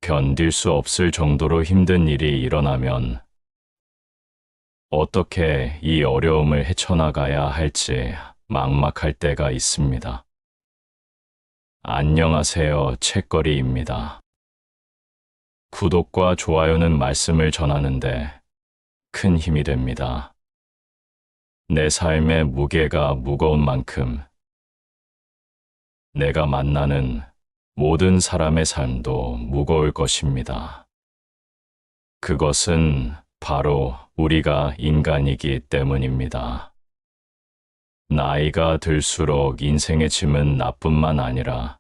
견딜 수 없을 정도로 힘든 일이 일어나면 어떻게 이 어려움을 헤쳐나가야 할지 막막할 때가 있습니다. 안녕하세요, 책거리입니다. 구독과 좋아요는 말씀을 전하는데 큰 힘이 됩니다. 내 삶의 무게가 무거운 만큼 내가 만나는 모든 사람의 삶도 무거울 것입니다. 그것은 바로 우리가 인간이기 때문입니다. 나이가 들수록 인생의 짐은 나뿐만 아니라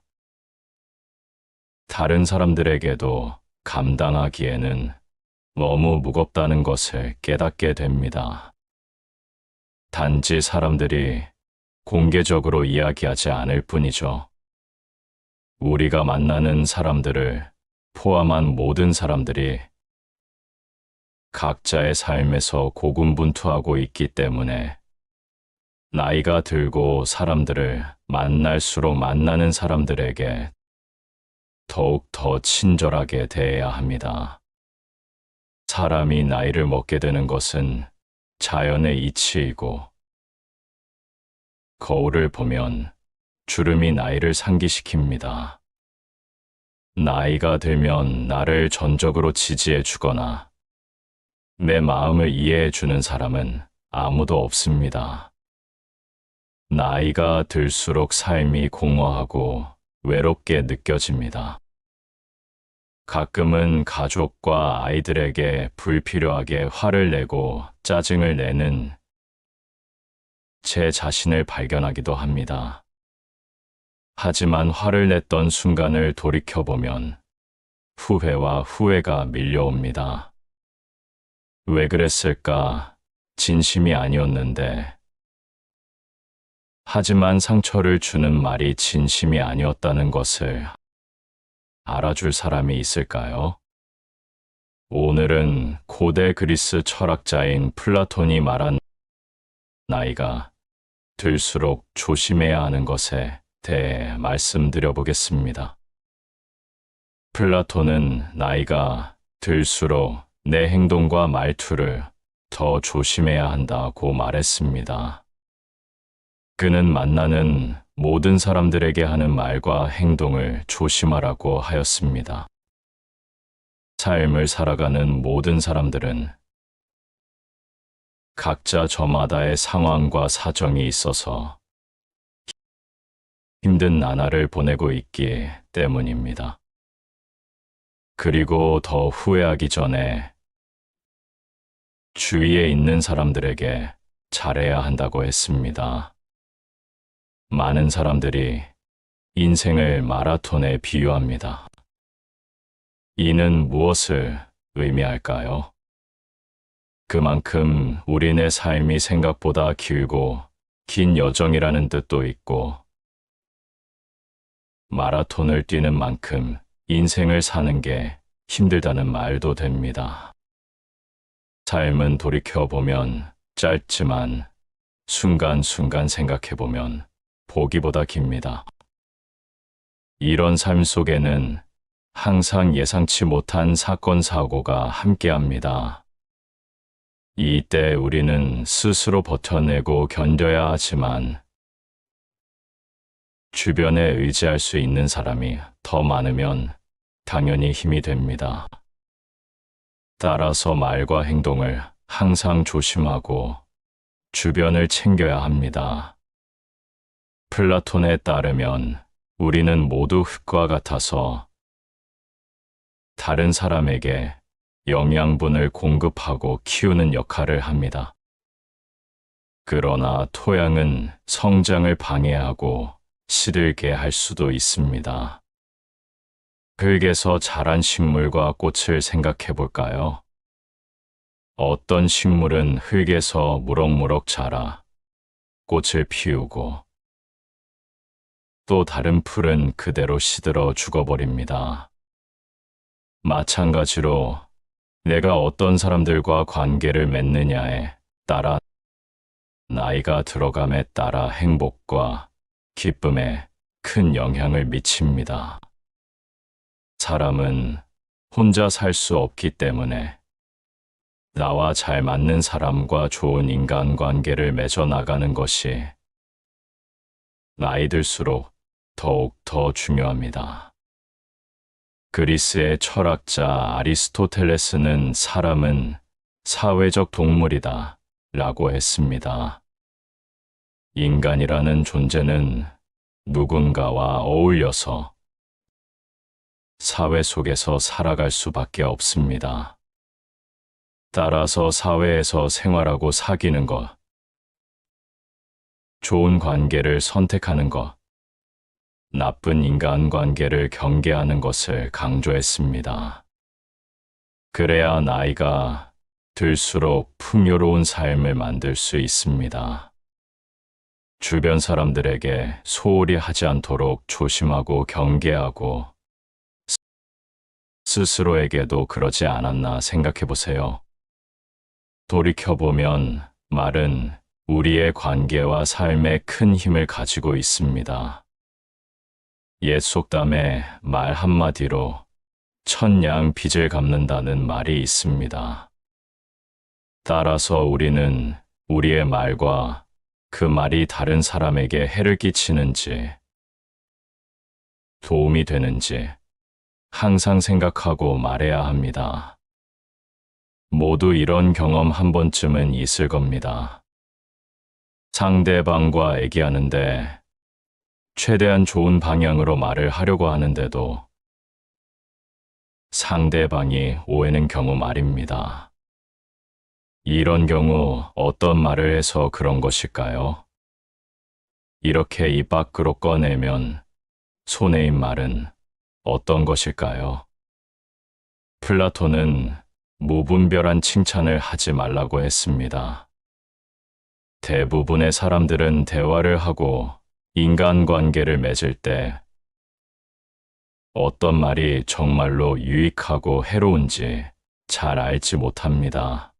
다른 사람들에게도 감당하기에는 너무 무겁다는 것을 깨닫게 됩니다. 단지 사람들이 공개적으로 이야기하지 않을 뿐이죠. 우리가 만나는 사람들을 포함한 모든 사람들이 각자의 삶에서 고군분투하고 있기 때문에 나이가 들고 사람들을 만날수록 만나는 사람들에게 더욱 더 친절하게 대해야 합니다. 사람이 나이를 먹게 되는 것은 자연의 이치이고 거울을 보면 주름이 나이를 상기시킵니다. 나이가 들면 나를 전적으로 지지해 주거나 내 마음을 이해해 주는 사람은 아무도 없습니다. 나이가 들수록 삶이 공허하고 외롭게 느껴집니다. 가끔은 가족과 아이들에게 불필요하게 화를 내고 짜증을 내는 제 자신을 발견하기도 합니다. 하지만 화를 냈던 순간을 돌이켜보면 후회와 후회가 밀려옵니다. 왜 그랬을까? 진심이 아니었는데. 하지만 상처를 주는 말이 진심이 아니었다는 것을 알아줄 사람이 있을까요? 오늘은 고대 그리스 철학자인 플라톤이 말한 나이가 들수록 조심해야 하는 것에 대해 말씀드려 보겠습니다. 플라톤은 나이가 들수록 내 행동과 말투를 더 조심해야 한다고 말했습니다. 그는 만나는 모든 사람들에게 하는 말과 행동을 조심하라고 하였습니다. 삶을 살아가는 모든 사람들은 각자 저마다의 상황과 사정이 있어서 힘든 나날을 보내고 있기 때문입니다. 그리고 더 후회하기 전에 주위에 있는 사람들에게 잘해야 한다고 했습니다. 많은 사람들이 인생을 마라톤에 비유합니다. 이는 무엇을 의미할까요? 그만큼 우리네 삶이 생각보다 길고 긴 여정이라는 뜻도 있고, 마라톤을 뛰는 만큼 인생을 사는 게 힘들다는 말도 됩니다. 삶은 돌이켜보면 짧지만 순간순간 생각해보면 보기보다 깁니다. 이런 삶 속에는 항상 예상치 못한 사건, 사고가 함께합니다. 이때 우리는 스스로 버텨내고 견뎌야 하지만 주변에 의지할 수 있는 사람이 더 많으면 당연히 힘이 됩니다. 따라서 말과 행동을 항상 조심하고 주변을 챙겨야 합니다. 플라톤에 따르면 우리는 모두 흙과 같아서 다른 사람에게 영양분을 공급하고 키우는 역할을 합니다. 그러나 토양은 성장을 방해하고 시들게 할 수도 있습니다. 흙에서 자란 식물과 꽃을 생각해 볼까요? 어떤 식물은 흙에서 무럭무럭 자라 꽃을 피우고 또 다른 풀은 그대로 시들어 죽어버립니다. 마찬가지로 내가 어떤 사람들과 관계를 맺느냐에 따라 나이가 들어감에 따라 행복과 기쁨에 큰 영향을 미칩니다. 사람은 혼자 살 수 없기 때문에 나와 잘 맞는 사람과 좋은 인간관계를 맺어 나가는 것이 나이 들수록 더욱 더 중요합니다. 그리스의 철학자 아리스토텔레스는 사람은 사회적 동물이다 라고 했습니다. 인간이라는 존재는 누군가와 어울려서 사회 속에서 살아갈 수밖에 없습니다. 따라서 사회에서 생활하고 사귀는 것, 좋은 관계를 선택하는 것, 나쁜 인간관계를 경계하는 것을 강조했습니다. 그래야 나이가 들수록 풍요로운 삶을 만들 수 있습니다. 주변 사람들에게 소홀히 하지 않도록 조심하고 경계하고 스스로에게도 그러지 않았나 생각해 보세요. 돌이켜보면 말은 우리의 관계와 삶에 큰 힘을 가지고 있습니다. 옛 속담에 말 한마디로 천냥 빚을 갚는다는 말이 있습니다. 따라서 우리는 우리의 말과 그 말이 다른 사람에게 해를 끼치는지 도움이 되는지 항상 생각하고 말해야 합니다. 모두 이런 경험 한 번쯤은 있을 겁니다. 상대방과 얘기하는데 최대한 좋은 방향으로 말을 하려고 하는데도 상대방이 오해는 경우 말입니다. 이런 경우 어떤 말을 해서 그런 것일까요? 이렇게 입 밖으로 꺼내면 손해인 말은 어떤 것일까요? 플라톤은 무분별한 칭찬을 하지 말라고 했습니다. 대부분의 사람들은 대화를 하고 인간관계를 맺을 때 어떤 말이 정말로 유익하고 해로운지 잘 알지 못합니다.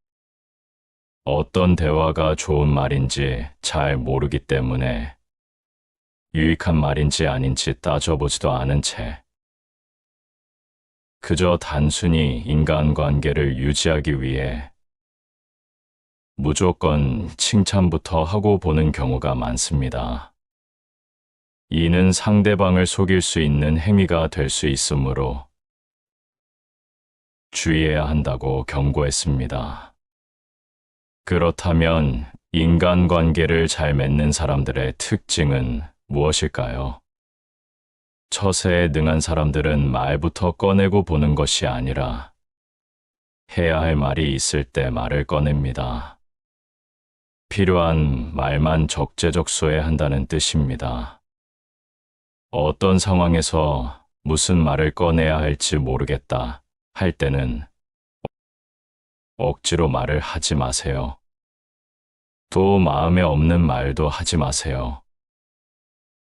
어떤 대화가 좋은 말인지 잘 모르기 때문에 유익한 말인지 아닌지 따져보지도 않은 채 그저 단순히 인간관계를 유지하기 위해 무조건 칭찬부터 하고 보는 경우가 많습니다. 이는 상대방을 속일 수 있는 행위가 될 수 있으므로 주의해야 한다고 경고했습니다. 그렇다면 인간관계를 잘 맺는 사람들의 특징은 무엇일까요? 처세에 능한 사람들은 말부터 꺼내고 보는 것이 아니라 해야 할 말이 있을 때 말을 꺼냅니다. 필요한 말만 적재적소에 한다는 뜻입니다. 어떤 상황에서 무슨 말을 꺼내야 할지 모르겠다 할 때는 억지로 말을 하지 마세요. 또 마음에 없는 말도 하지 마세요.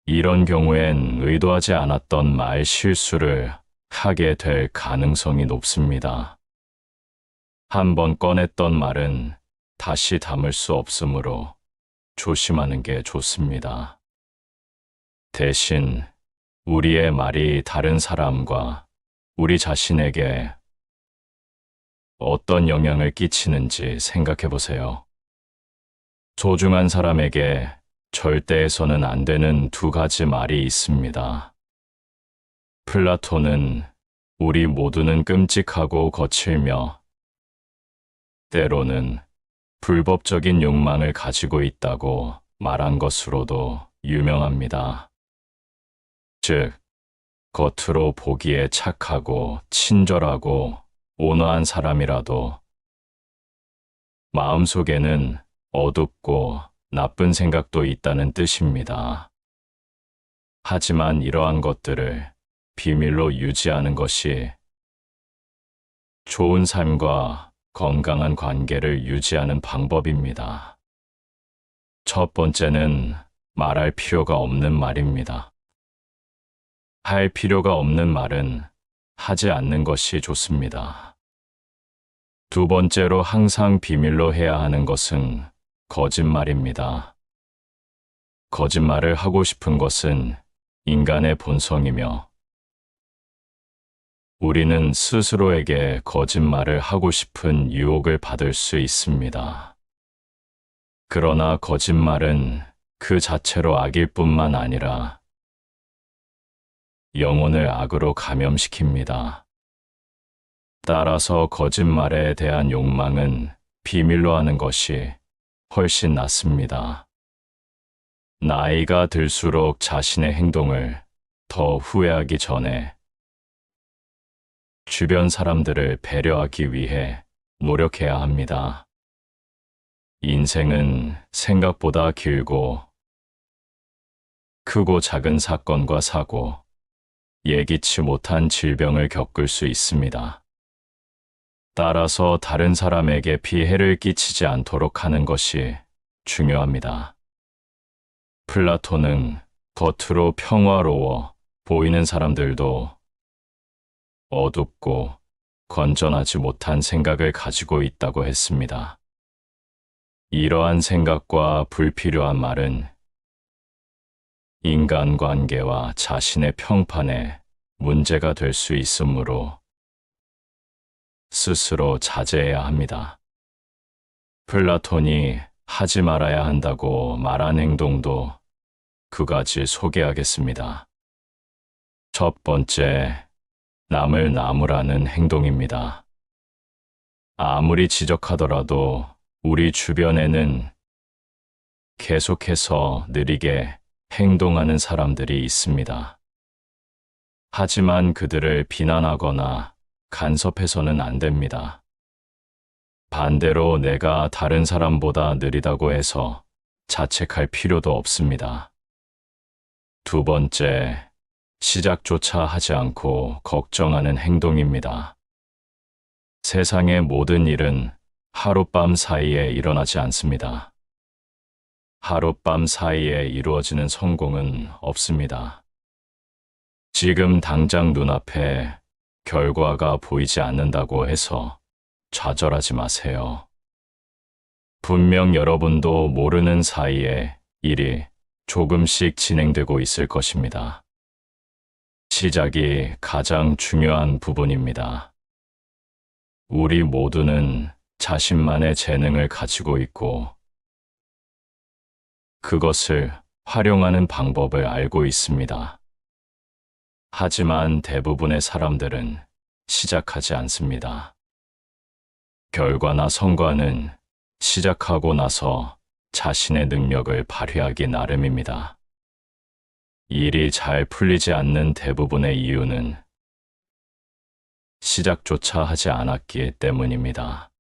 이런 경우엔 의도하지 않았던 말 실수를 하게 될 가능성이 높습니다. 한번 꺼냈던 말은 다시 담을 수 없으므로 조심하는 게 좋습니다. 대신 우리의 말이 다른 사람과 우리 자신에게 어떤 영향을 끼치는지 생각해 보세요. 소중한 사람에게 절대 해서는 안 되는 두 가지 말이 있습니다. 플라톤은 우리 모두는 끔찍하고 거칠며 때로는 불법적인 욕망을 가지고 있다고 말한 것으로도 유명합니다. 즉, 겉으로 보기에 착하고 친절하고 온화한 사람이라도 마음속에는 어둡고 나쁜 생각도 있다는 뜻입니다. 하지만 이러한 것들을 비밀로 유지하는 것이 좋은 삶과 건강한 관계를 유지하는 방법입니다. 첫 번째는 말할 필요가 없는 말입니다. 할 필요가 없는 말은 하지 않는 것이 좋습니다. 두 번째로 항상 비밀로 해야 하는 것은 거짓말입니다. 거짓말을 하고 싶은 것은 인간의 본성이며 우리는 스스로에게 거짓말을 하고 싶은 유혹을 받을 수 있습니다. 그러나 거짓말은 그 자체로 악일 뿐만 아니라 영혼을 악으로 감염시킵니다. 따라서 거짓말에 대한 욕망은 비밀로 하는 것이 훨씬 낫습니다. 나이가 들수록 자신의 행동을 더 후회하기 전에 주변 사람들을 배려하기 위해 노력해야 합니다. 인생은 생각보다 길고 크고 작은 사건과 사고, 예기치 못한 질병을 겪을 수 있습니다. 따라서 다른 사람에게 피해를 끼치지 않도록 하는 것이 중요합니다. 플라톤은 겉으로 평화로워 보이는 사람들도 어둡고 건전하지 못한 생각을 가지고 있다고 했습니다. 이러한 생각과 불필요한 말은 인간관계와 자신의 평판에 문제가 될 수 있으므로 스스로 자제해야 합니다. 플라톤이 하지 말아야 한다고 말한 행동도 두 가지 소개하겠습니다. 첫 번째, 남을 나무라는 행동입니다. 아무리 지적하더라도 우리 주변에는 계속해서 느리게 행동하는 사람들이 있습니다. 하지만 그들을 비난하거나 간섭해서는 안 됩니다. 반대로 내가 다른 사람보다 느리다고 해서 자책할 필요도 없습니다. 두 번째, 시작조차 하지 않고 걱정하는 행동입니다. 세상의 모든 일은 하룻밤 사이에 일어나지 않습니다. 하룻밤 사이에 이루어지는 성공은 없습니다. 지금 당장 눈앞에 결과가 보이지 않는다고 해서 좌절하지 마세요. 분명 여러분도 모르는 사이에 일이 조금씩 진행되고 있을 것입니다. 시작이 가장 중요한 부분입니다. 우리 모두는 자신만의 재능을 가지고 있고 그것을 활용하는 방법을 알고 있습니다. 하지만 대부분의 사람들은 시작하지 않습니다. 결과나 성과는 시작하고 나서 자신의 능력을 발휘하기 나름입니다. 일이 잘 풀리지 않는 대부분의 이유는 시작조차 하지 않았기 때문입니다.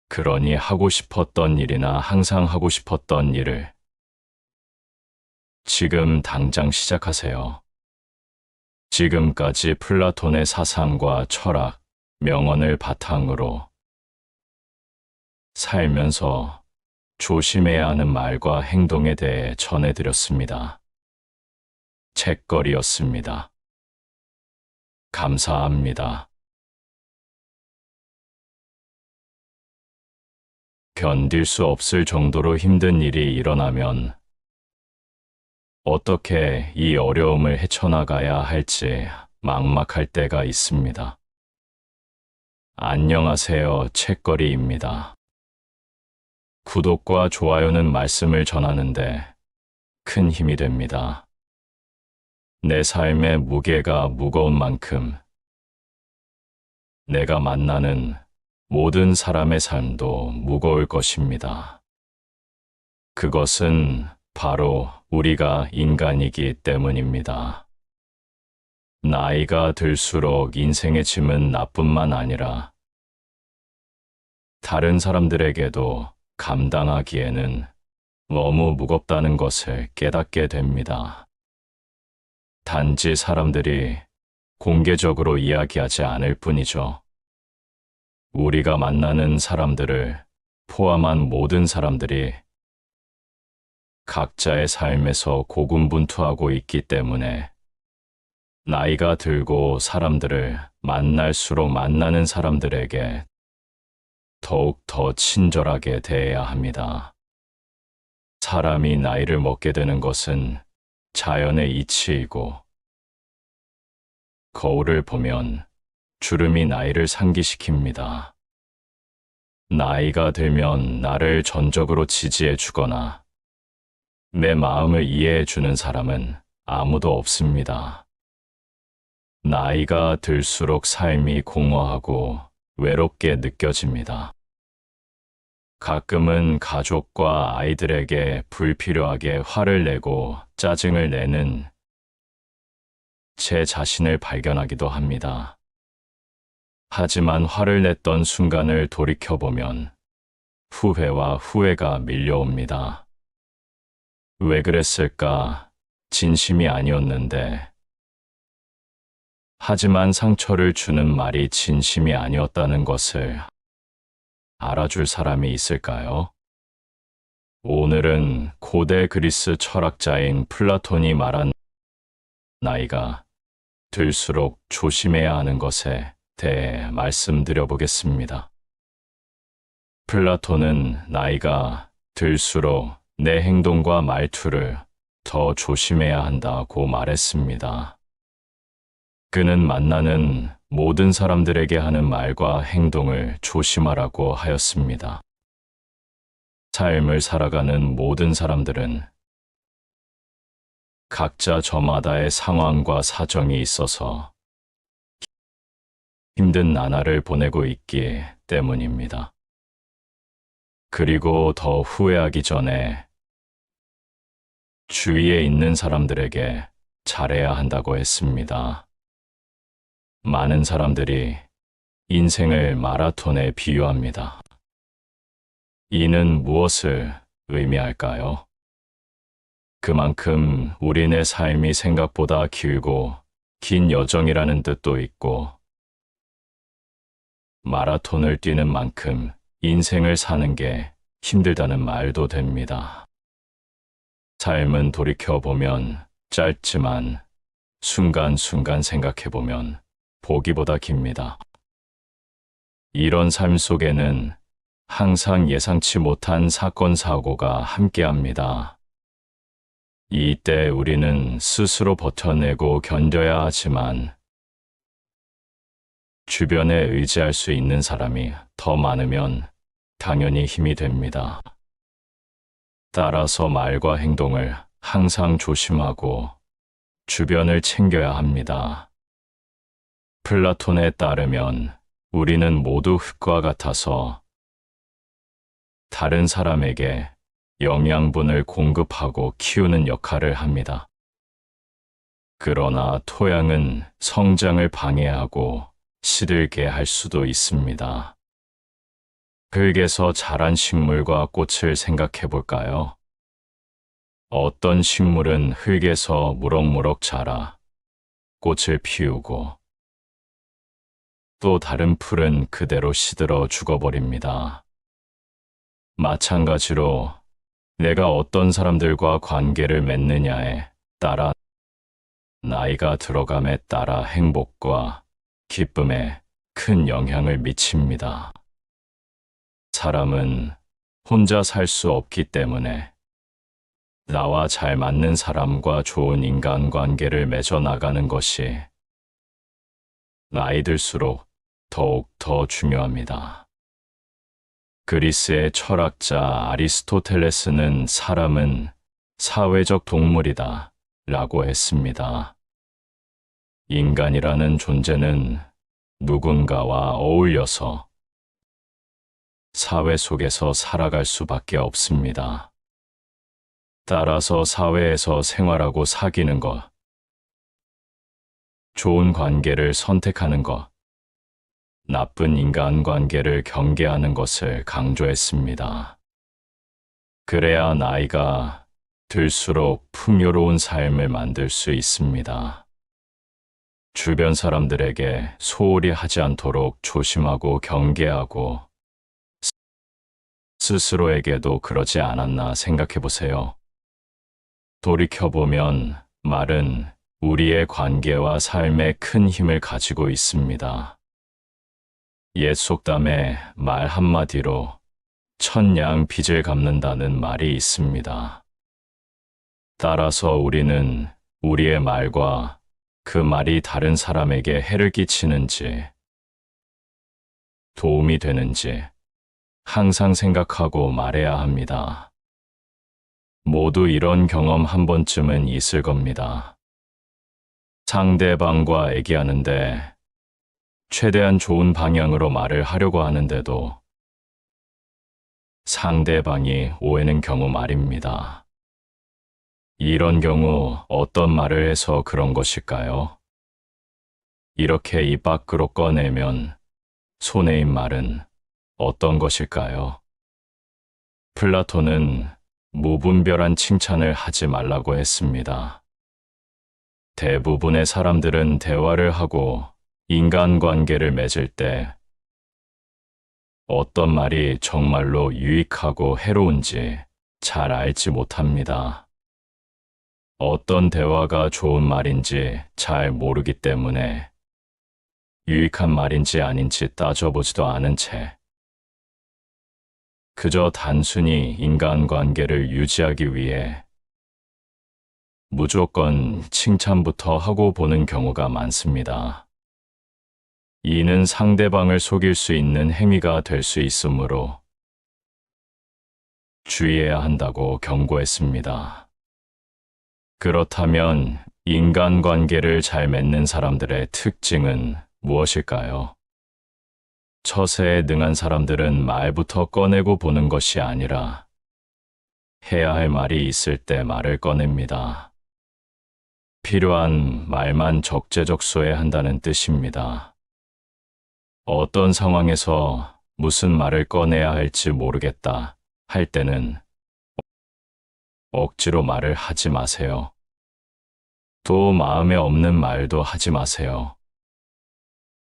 그러니 하고 싶었던 일이나 항상 하고 싶었던 일을 지금 당장 시작하세요. 지금까지 플라톤의 사상과 철학, 명언을 바탕으로 살면서 조심해야 하는 말과 행동에 대해 전해드렸습니다. 책거리였습니다. 감사합니다. 견딜 수 없을 정도로 힘든 일이 일어나면 어떻게 이 어려움을 헤쳐나가야 할지 막막할 때가 있습니다. 안녕하세요, 책거리입니다. 구독과 좋아요는 말씀을 전하는데 큰 힘이 됩니다. 내 삶의 무게가 무거운 만큼 내가 만나는 모든 사람의 삶도 무거울 것입니다. 그것은 바로 우리가 인간이기 때문입니다. 나이가 들수록 인생의 짐은 나뿐만 아니라 다른 사람들에게도 감당하기에는 너무 무겁다는 것을 깨닫게 됩니다. 단지 사람들이 공개적으로 이야기하지 않을 뿐이죠. 우리가 만나는 사람들을 포함한 모든 사람들이 각자의 삶에서 고군분투하고 있기 때문에 나이가 들고 사람들을 만날수록 만나는 사람들에게 더욱 더 친절하게 대해야 합니다. 사람이 나이를 먹게 되는 것은 자연의 이치이고 거울을 보면 주름이 나이를 상기시킵니다. 나이가 들면 나를 전적으로 지지해 주거나 내 마음을 이해해 주는 사람은 아무도 없습니다. 나이가 들수록 삶이 공허하고 외롭게 느껴집니다. 가끔은 가족과 아이들에게 불필요하게 화를 내고 짜증을 내는 제 자신을 발견하기도 합니다. 하지만 화를 냈던 순간을 돌이켜보면 후회와 후회가 밀려옵니다. 왜 그랬을까? 진심이 아니었는데. 하지만 상처를 주는 말이 진심이 아니었다는 것을 알아줄 사람이 있을까요? 오늘은 고대 그리스 철학자인 플라톤이 말한 나이가 들수록 조심해야 하는 것에 대해 말씀드려 보겠습니다. 플라톤은 나이가 들수록 내 행동과 말투를 더 조심해야 한다고 말했습니다. 그는 만나는 모든 사람들에게 하는 말과 행동을 조심하라고 하였습니다. 삶을 살아가는 모든 사람들은 각자 저마다의 상황과 사정이 있어서 힘든 나날을 보내고 있기 때문입니다. 그리고 더 후회하기 전에 주위에 있는 사람들에게 잘해야 한다고 했습니다. 많은 사람들이 인생을 마라톤에 비유합니다. 이는 무엇을 의미할까요? 그만큼 우리네 삶이 생각보다 길고 긴 여정이라는 뜻도 있고, 마라톤을 뛰는 만큼 인생을 사는 게 힘들다는 말도 됩니다. 삶은 돌이켜보면 짧지만 순간순간 생각해보면 보기보다 깁니다. 이런 삶 속에는 항상 예상치 못한 사건, 사고가 함께합니다. 이때 우리는 스스로 버텨내고 견뎌야 하지만 주변에 의지할 수 있는 사람이 더 많으면 당연히 힘이 됩니다. 따라서 말과 행동을 항상 조심하고 주변을 챙겨야 합니다. 플라톤에 따르면 우리는 모두 흙과 같아서 다른 사람에게 영양분을 공급하고 키우는 역할을 합니다. 그러나 토양은 성장을 방해하고 시들게 할 수도 있습니다. 흙에서 자란 식물과 꽃을 생각해 볼까요? 어떤 식물은 흙에서 무럭무럭 자라 꽃을 피우고, 또 다른 풀은 그대로 시들어 죽어버립니다. 마찬가지로 내가 어떤 사람들과 관계를 맺느냐에 따라 나이가 들어감에 따라 행복과 기쁨에 큰 영향을 미칩니다. 사람은 혼자 살 수 없기 때문에 나와 잘 맞는 사람과 좋은 인간관계를 맺어 나가는 것이 나이 들수록 더욱 더 중요합니다. 그리스의 철학자 아리스토텔레스는 사람은 사회적 동물이다 라고 했습니다. 인간이라는 존재는 누군가와 어울려서 사회 속에서 살아갈 수밖에 없습니다. 따라서 사회에서 생활하고 사귀는 것, 좋은 관계를 선택하는 것, 나쁜 인간관계를 경계하는 것을 강조했습니다. 그래야 나이가 들수록 풍요로운 삶을 만들 수 있습니다. 주변 사람들에게 소홀히 하지 않도록 조심하고 경계하고, 스스로에게도 그러지 않았나 생각해 보세요. 돌이켜보면 말은 우리의 관계와 삶에 큰 힘을 가지고 있습니다. 옛 속담에 말 한마디로 천냥 빚을 갚는다는 말이 있습니다. 따라서 우리는 우리의 말과 그 말이 다른 사람에게 해를 끼치는지, 도움이 되는지 항상 생각하고 말해야 합니다. 모두 이런 경험 한 번쯤은 있을 겁니다. 상대방과 얘기하는데 최대한 좋은 방향으로 말을 하려고 하는데도 상대방이 오해는 경우 말입니다. 이런 경우 어떤 말을 해서 그런 것일까요? 이렇게 입 밖으로 꺼내면 손해인 말은 어떤 것일까요? 플라톤은 무분별한 칭찬을 하지 말라고 했습니다. 대부분의 사람들은 대화를 하고 인간관계를 맺을 때 어떤 말이 정말로 유익하고 해로운지 잘 알지 못합니다. 어떤 대화가 좋은 말인지 잘 모르기 때문에 유익한 말인지 아닌지 따져보지도 않은 채 그저 단순히 인간관계를 유지하기 위해 무조건 칭찬부터 하고 보는 경우가 많습니다. 이는 상대방을 속일 수 있는 행위가 될 수 있으므로 주의해야 한다고 경고했습니다. 그렇다면 인간관계를 잘 맺는 사람들의 특징은 무엇일까요? 처세에 능한 사람들은 말부터 꺼내고 보는 것이 아니라 해야 할 말이 있을 때 말을 꺼냅니다. 필요한 말만 적재적소에 한다는 뜻입니다. 어떤 상황에서 무슨 말을 꺼내야 할지 모르겠다 할 때는 억지로 말을 하지 마세요. 또 마음에 없는 말도 하지 마세요.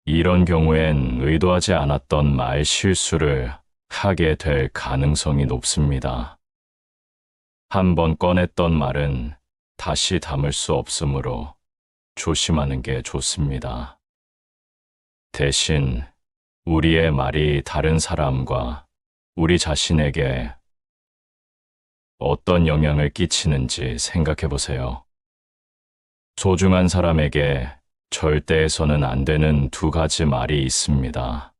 이런 경우엔 의도하지 않았던 말 실수를 하게 될 가능성이 높습니다. 한번 꺼냈던 말은 다시 담을 수 없으므로 조심하는 게 좋습니다. 대신 우리의 말이 다른 사람과 우리 자신에게 어떤 영향을 끼치는지 생각해 보세요. 소중한 사람에게 절대 해서는 안 되는 두 가지 말이 있습니다.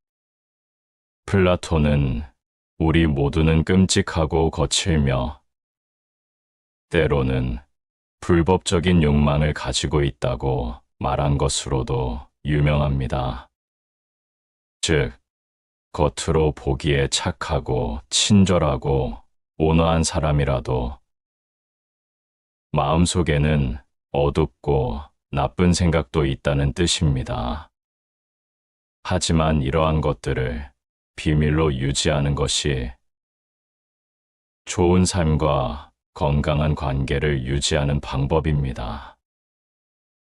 플라톤은 우리 모두는 끔찍하고 거칠며 때로는 불법적인 욕망을 가지고 있다고 말한 것으로도 유명합니다. 즉, 겉으로 보기에 착하고 친절하고 온화한 사람이라도 마음속에는 어둡고 나쁜 생각도 있다는 뜻입니다. 하지만 이러한 것들을 비밀로 유지하는 것이 좋은 삶과 건강한 관계를 유지하는 방법입니다.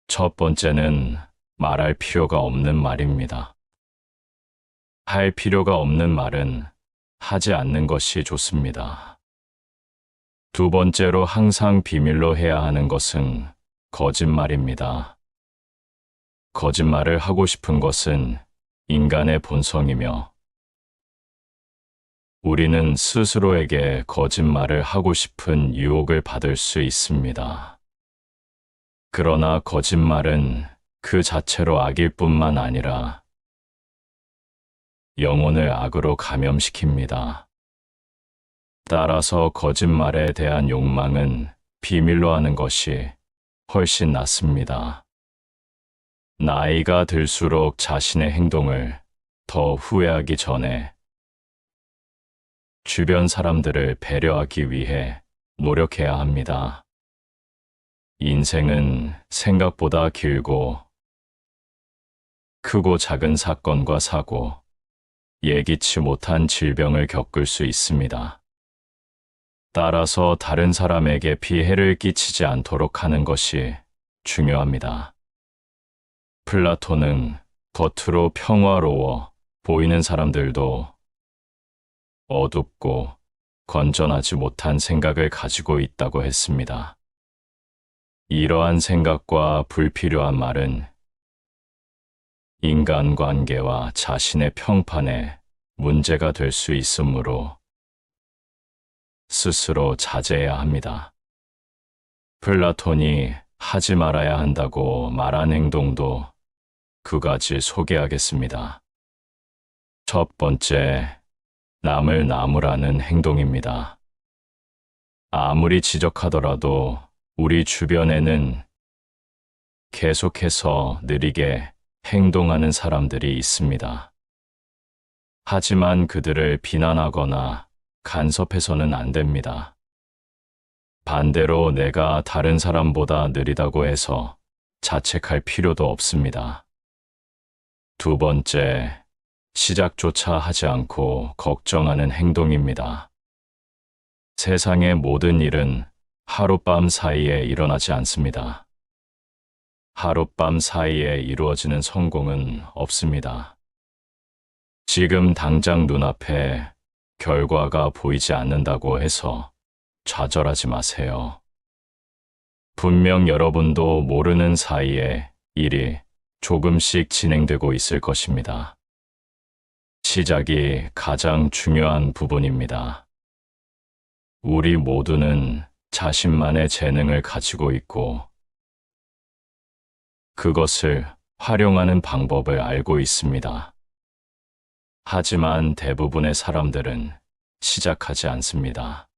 첫 번째는 말할 필요가 없는 말입니다. 할 필요가 없는 말은 하지 않는 것이 좋습니다. 두 번째로 항상 비밀로 해야 하는 것은 거짓말입니다. 거짓말을 하고 싶은 것은 인간의 본성이며 우리는 스스로에게 거짓말을 하고 싶은 유혹을 받을 수 있습니다. 그러나 거짓말은 그 자체로 악일 뿐만 아니라 영혼을 악으로 감염시킵니다. 따라서 거짓말에 대한 욕망은 비밀로 하는 것이 훨씬 낫습니다. 나이가 들수록 자신의 행동을 더 후회하기 전에 주변 사람들을 배려하기 위해 노력해야 합니다. 인생은 생각보다 길고 크고 작은 사건과 사고, 예기치 못한 질병을 겪을 수 있습니다. 따라서 다른 사람에게 피해를 끼치지 않도록 하는 것이 중요합니다. 플라톤은 겉으로 평화로워 보이는 사람들도 어둡고 건전하지 못한 생각을 가지고 있다고 했습니다. 이러한 생각과 불필요한 말은 인간관계와 자신의 평판에 문제가 될 수 있으므로 스스로 자제해야 합니다. 플라톤이 하지 말아야 한다고 말한 행동도 두 가지 소개하겠습니다. 첫 번째, 남을 나무라는 행동입니다. 아무리 지적하더라도 우리 주변에는 계속해서 느리게 행동하는 사람들이 있습니다. 하지만 그들을 비난하거나 간섭해서는 안 됩니다. 반대로 내가 다른 사람보다 느리다고 해서 자책할 필요도 없습니다. 두 번째, 시작조차 하지 않고 걱정하는 행동입니다. 세상의 모든 일은 하룻밤 사이에 일어나지 않습니다. 하룻밤 사이에 이루어지는 성공은 없습니다. 지금 당장 눈앞에 결과가 보이지 않는다고 해서 좌절하지 마세요. 분명 여러분도 모르는 사이에 일이 조금씩 진행되고 있을 것입니다. 시작이 가장 중요한 부분입니다. 우리 모두는 자신만의 재능을 가지고 있고 그것을 활용하는 방법을 알고 있습니다. 하지만 대부분의 사람들은 시작하지 않습니다.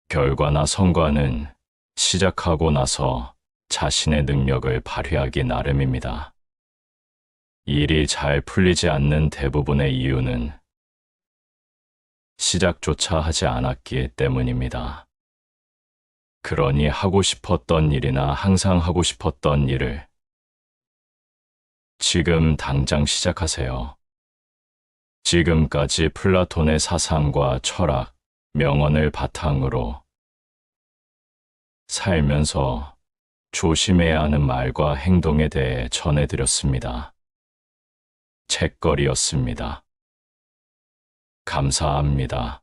결과나 성과는 시작하고 나서 자신의 능력을 발휘하기 나름입니다. 일이 잘 풀리지 않는 대부분의 이유는 시작조차 하지 않았기 때문입니다. 그러니 하고 싶었던 일이나 항상 하고 싶었던 일을 지금 당장 시작하세요. 지금까지 플라톤의 사상과 철학, 명언을 바탕으로 살면서 조심해야 하는 말과 행동에 대해 전해드렸습니다. 책거리였습니다. 감사합니다.